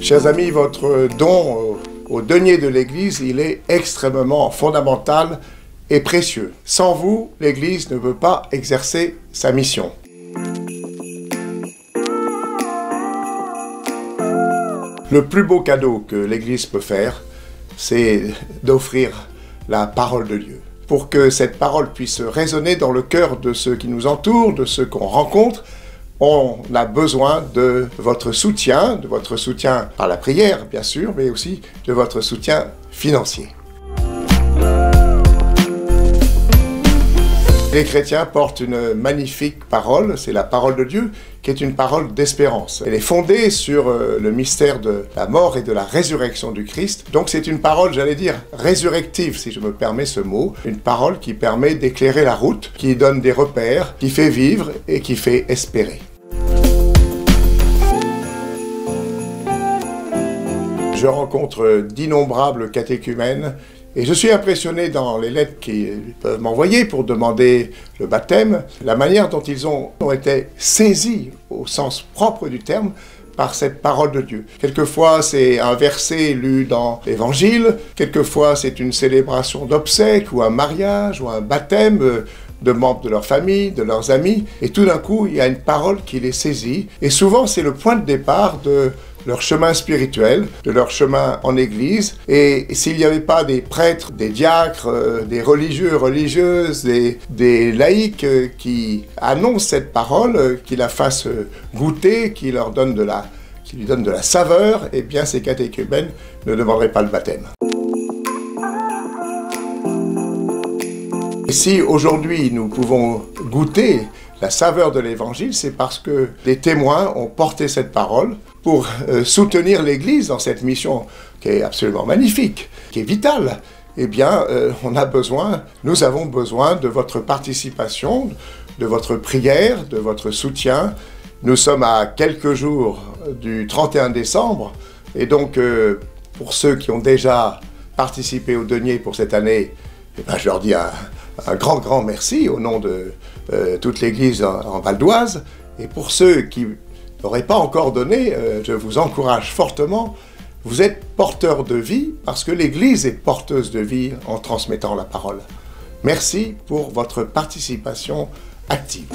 Chers amis, votre don au denier de l'Église, il est extrêmement fondamental et précieux. Sans vous, l'Église ne peut pas exercer sa mission. Le plus beau cadeau que l'Église peut faire, c'est d'offrir la parole de Dieu. Pour que cette parole puisse résonner dans le cœur de ceux qui nous entourent, de ceux qu'on rencontre, on a besoin de votre soutien par la prière, bien sûr, mais aussi de votre soutien financier. Les chrétiens portent une magnifique parole, c'est la parole de Dieu, qui est une parole d'espérance. Elle est fondée sur le mystère de la mort et de la résurrection du Christ. Donc c'est une parole, j'allais dire, résurrective, si je me permets ce mot. Une parole qui permet d'éclairer la route, qui donne des repères, qui fait vivre et qui fait espérer. Je rencontre d'innombrables catéchumènes et je suis impressionné dans les lettres qu'ils peuvent m'envoyer pour demander le baptême, la manière dont ils ont été saisis au sens propre du terme par cette parole de Dieu. Quelquefois c'est un verset lu dans l'Évangile, quelquefois c'est une célébration d'obsèques ou un mariage ou un baptême de membres de leur famille, de leurs amis, et tout d'un coup il y a une parole qui les saisit, et souvent c'est le point de départ de leur chemin spirituel, de leur chemin en Église. Et s'il n'y avait pas des prêtres, des diacres, des religieux, religieuses, des laïcs qui annoncent cette parole, qui la fassent goûter, qui lui donnent de la saveur, eh bien ces catéchumènes ne demanderaient pas le baptême. Et si aujourd'hui nous pouvons goûter la saveur de l'Évangile, c'est parce que des témoins ont porté cette parole pour soutenir l'Église dans cette mission qui est absolument magnifique, qui est vitale. Eh bien, nous avons besoin de votre participation, de votre prière, de votre soutien. Nous sommes à quelques jours du 31 décembre, et donc pour ceux qui ont déjà participé au denier pour cette année, eh bien, je leur dis un grand merci au nom de toute l'Église en Val d'Oise. Et pour ceux qui n'auraient pas encore donné, je vous encourage fortement. Vous êtes porteurs de vie parce que l'Église est porteuse de vie en transmettant la parole. Merci pour votre participation active.